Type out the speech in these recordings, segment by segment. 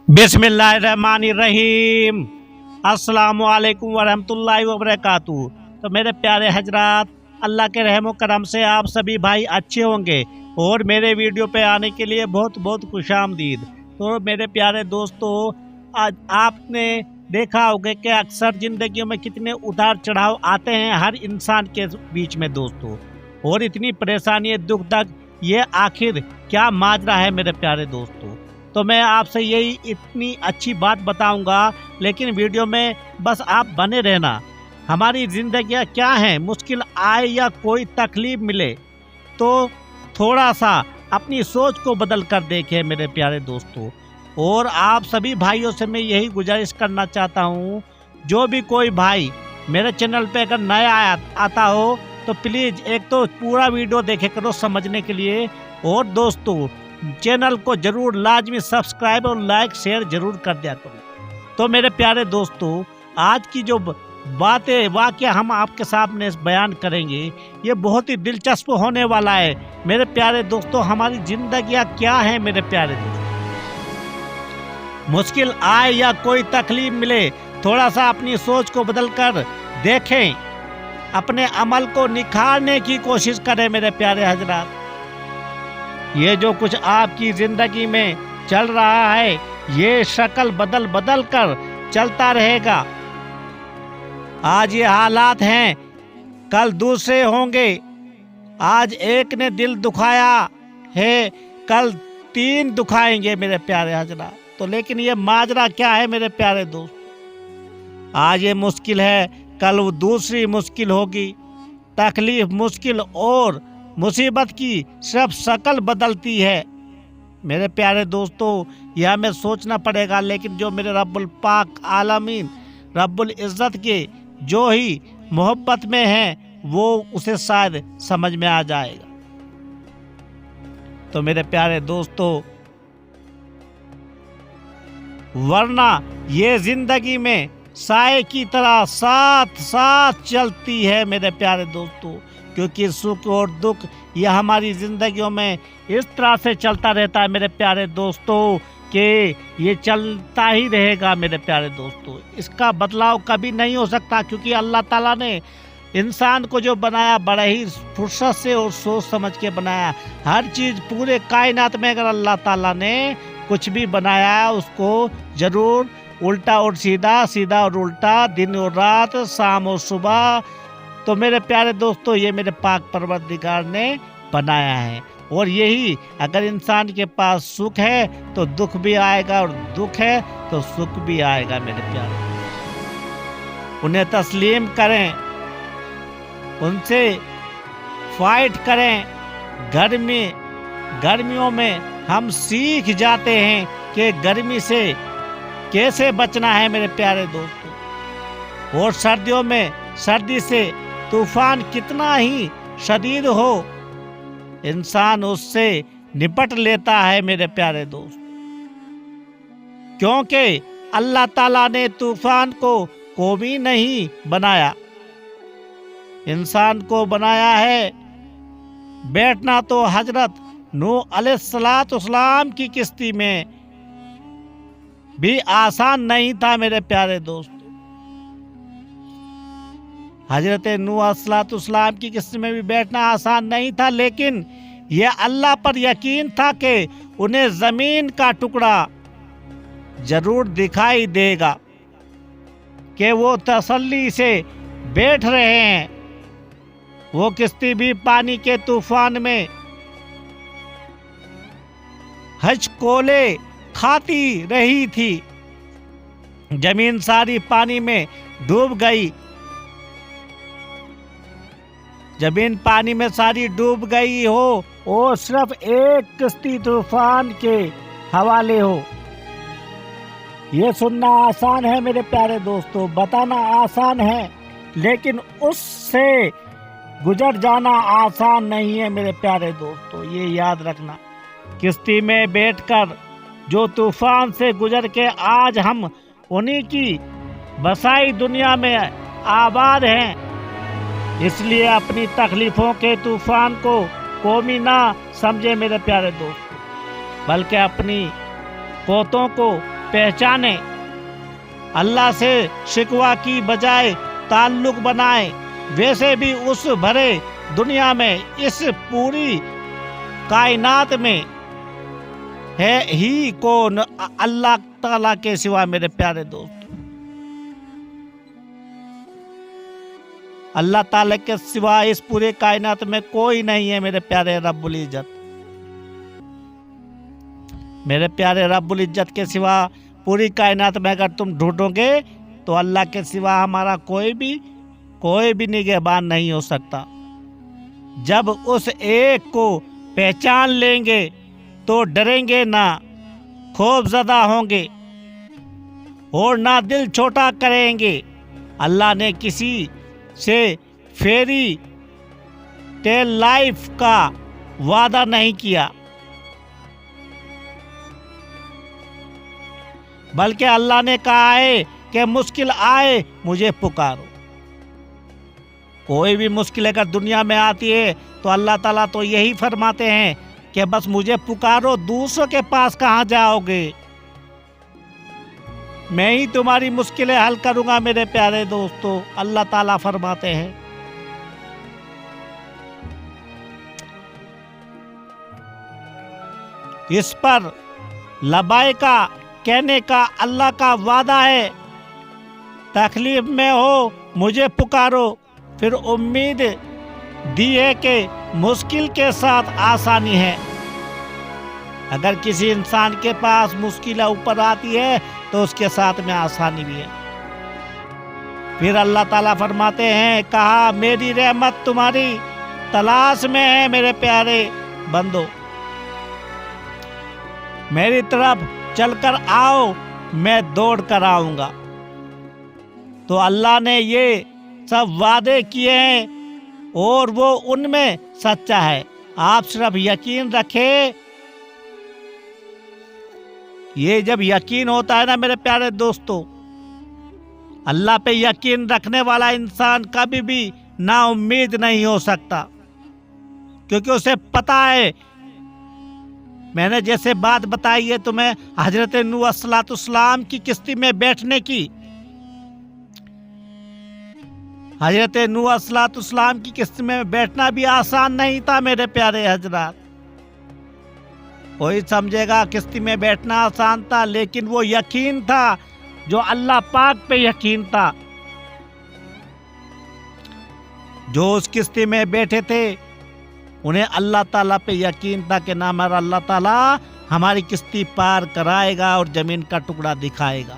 बिस्मिल्लाहिर्रहमानिर्रहीम। अस्सलामुअलैकुम वरहमतुल्लाहि वबरकातुहू। तो मेरे प्यारे हजरात, अल्लाह के रहम करम से आप सभी भाई अच्छे होंगे और मेरे वीडियो पे आने के लिए बहुत बहुत खुशामदीद। तो मेरे प्यारे दोस्तों, आज आपने देखा होगा कि अक्सर ज़िंदगियों में कितने उतार चढ़ाव आते हैं हर इंसान के बीच में दोस्तों, और इतनी परेशानी दुख दर्द, ये आखिर क्या माजरा है मेरे प्यारे दोस्तों। तो मैं आपसे यही इतनी अच्छी बात बताऊंगा, लेकिन वीडियो में बस आप बने रहना। हमारी ज़िंदगियाँ क्या हैं, मुश्किल आए या कोई तकलीफ मिले तो थोड़ा सा अपनी सोच को बदल कर देखें मेरे प्यारे दोस्तों। और आप सभी भाइयों से मैं यही गुजारिश करना चाहता हूँ, जो भी कोई भाई मेरे चैनल पे अगर नया आता हो तो प्लीज़ एक तो पूरा वीडियो देखे करो समझने के लिए, और दोस्तों चैनल को जरूर लाजमी सब्सक्राइब और लाइक शेयर जरूर कर दिया करो। तो मेरे प्यारे दोस्तों, आज की जो बातें वाक़या हम आपके सामने बयान करेंगे, ये बहुत ही दिलचस्प होने वाला है मेरे प्यारे दोस्तों। हमारी जिंदगियां क्या है मेरे प्यारे दोस्तों, मुश्किल आए या कोई तकलीफ मिले, थोड़ा सा अपनी सोच को बदल कर देखें, अपने अमल को निखारने की कोशिश करें मेरे प्यारे हजरात। ये जो कुछ आपकी जिंदगी में चल रहा है, ये शक्ल बदल बदल कर चलता रहेगा। आज ये हालात हैं, कल दूसरे होंगे। आज एक ने दिल दुखाया है, कल 3 दुखाएंगे मेरे प्यारे हजरात। तो लेकिन ये माजरा क्या है मेरे प्यारे दोस्त, आज ये मुश्किल है, कल वो दूसरी मुश्किल होगी। तकलीफ, मुश्किल और मुसीबत की सिर्फ शक्ल बदलती है मेरे प्यारे दोस्तों। यह हमें सोचना पड़ेगा, लेकिन जो मेरे रब्बुल पाक आलमीन रब्बुल इज़्ज़त के जो ही मोहब्बत में हैं, वो उसे शायद समझ में आ जाएगा। तो मेरे प्यारे दोस्तों, वरना ये जिंदगी में साए की तरह साथ साथ चलती है मेरे प्यारे दोस्तों, क्योंकि सुख और दुख ये हमारी ज़िंदगियों में इस तरह से चलता रहता है मेरे प्यारे दोस्तों, कि ये चलता ही रहेगा मेरे प्यारे दोस्तों। इसका बदलाव कभी नहीं हो सकता, क्योंकि अल्लाह ताला ने इंसान को जो बनाया बड़े ही फुर्सत से और सोच समझ के बनाया। हर चीज़ पूरे कायनात में अगर अल्लाह ताला ने कुछ भी बनाया है, उसको ज़रूर उल्टा और सीधा, सीधा और उल्टा, दिन और रात, शाम और सुबह। तो मेरे प्यारे दोस्तों, ये मेरे पाक परवरदिगार ने बनाया है, और यही अगर इंसान के पास सुख है तो दुख भी आएगा, और दुख है तो सुख भी आएगा मेरे प्यारे। उन्हें तस्लीम करें, उनसे फाइट करें। गर्मियों में हम सीख जाते हैं कि गर्मी से कैसे बचना है मेरे प्यारे दोस्तों, और सर्दियों में सर्दी से तूफान कितना ही शदीद हो, इंसान उससे निपट लेता है मेरे प्यारे दोस्त, क्योंकि अल्लाह ताला ने तूफान को कौमी नहीं बनाया, इंसान को बनाया है। बैठना तो हजरत नूह अलैहिस्सलाम की किश्ती में भी आसान नहीं था मेरे प्यारे दोस्त। हजरत नूह अलैहिस्सलाम की किस्म में भी बैठना आसान नहीं था, लेकिन यह अल्लाह पर यकीन था कि उन्हें ज़मीन का टुकड़ा जरूर दिखाई देगा, कि वो तसल्ली से बैठ रहे हैं। वो किश्ती भी पानी के तूफान में हचकोले खाती रही थी। जमीन सारी पानी में डूब गई, जमीन पानी में सारी डूब गई हो, और सिर्फ एक किश्ती तूफान के हवाले हो। ये सुनना आसान है मेरे प्यारे दोस्तों, बताना आसान है, लेकिन उससे गुजर जाना आसान नहीं है मेरे प्यारे दोस्तों। ये याद रखना, किश्ती में बैठकर जो तूफान से गुजर के आज हम उन्हीं की बसाई दुनिया में आबाद हैं, इसलिए अपनी तकलीफ़ों के तूफान को कौमी ना समझे मेरे प्यारे दोस्तों, बल्कि अपनी कोतों को पहचाने, अल्लाह से शिकवा की बजाय ताल्लुक बनाए। वैसे भी उस भरे दुनिया में, इस पूरी कायनात में है ही कौन अल्लाह ताला के सिवा मेरे प्यारे दोस्त। अल्लाह ताला के सिवा इस पूरे कायनात में कोई नहीं है मेरे प्यारे रब्बुल इज्जत। मेरे प्यारे रब्बुल इज्जत के सिवा पूरी कायनात में अगर तुम ढूंढोगे तो अल्लाह के सिवा हमारा कोई भी निगहबान नहीं हो सकता। जब उस एक को पहचान लेंगे तो डरेंगे ना, खौफज़दा होंगे और ना दिल छोटा करेंगे। अल्लाह ने किसी से फेरी टेल लाइफ का वादा नहीं किया, बल्कि अल्लाह ने कहा है कि मुश्किल आए मुझे पुकारो। कोई भी मुश्किल अगर दुनिया में आती है तो अल्लाह ताला तो यही फरमाते हैं कि बस मुझे पुकारो, दूसरों के पास कहाँ जाओगे, मैं ही तुम्हारी मुश्किलें हल करूंगा मेरे प्यारे दोस्तों, अल्लाह ताला फरमाते हैं। इस पर लबाए का कहने का अल्लाह का वादा है। तकलीफ में हो मुझे पुकारो, फिर उम्मीद दी है कि मुश्किल के साथ आसानी है। अगर किसी इंसान के पास मुश्किल ऊपर आती है तो उसके साथ में आसानी भी है। फिर अल्लाह ताला फरमाते हैं, कहा मेरी रहमत तुम्हारी तलाश में है मेरे प्यारे बंदो, मेरी तरफ चलकर आओ, मैं दौड़ कर आऊंगा। तो अल्लाह ने ये सब वादे किए हैं और वो उनमें सच्चा है। आप सिर्फ यकीन रखें। ये जब यकीन होता है ना मेरे प्यारे दोस्तों, अल्लाह पे यकीन रखने वाला इंसान कभी भी ना उम्मीद नहीं हो सकता, क्योंकि उसे पता है। मैंने जैसे बात बताई है तुम्हें हजरत नूह अलैहिस्सलाम की किश्ती में बैठने की, हजरत नूह अलैहिस्सलाम की किश्ती में बैठना भी आसान नहीं था मेरे प्यारे हजरात। कोई समझेगा किश्ती में बैठना आसान था, लेकिन वो यकीन था जो अल्लाह पाक पे यकीन था। जो उस किश्ती में बैठे थे उन्हें अल्लाह ताला पे यकीन था कि ना हमारा अल्लाह ताला हमारी किश्ती पार कराएगा और जमीन का टुकड़ा दिखाएगा।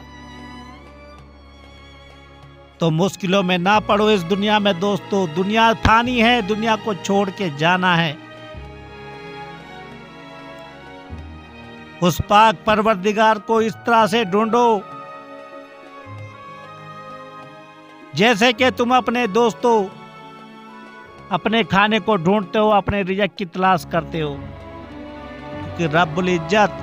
तो मुश्किलों में ना पड़ो इस दुनिया में दोस्तों, दुनिया फानी है, दुनिया को छोड़ के जाना है। उस पाक परवरदिगार को इस तरह से ढूंढो जैसे कि तुम अपने दोस्तों अपने खाने को ढूंढते हो, अपने रिज़्क़ की तलाश करते हो, क्योंकि रब्बुल इज्जत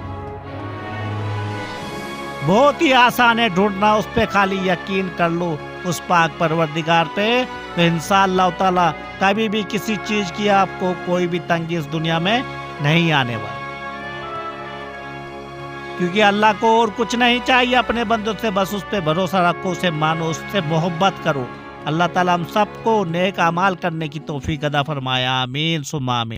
बहुत ही आसान है ढूंढना। उस पे खाली यकीन कर लो, उस पाक परवरदिगार पे, तो इंशाअल्लाह ताला कभी भी किसी चीज़ की आपको कोई भी तंगी इस दुनिया में नहीं आने वाली, क्योंकि अल्लाह को और कुछ नहीं चाहिए अपने बंदों से, बस उस पे भरोसा रखो, उसे मानो, उससे मोहब्बत करो। अल्लाह ताला हम सबको नेक अमाल करने की तौफीक अता फरमाया। आमीन सुम्मा आमीन।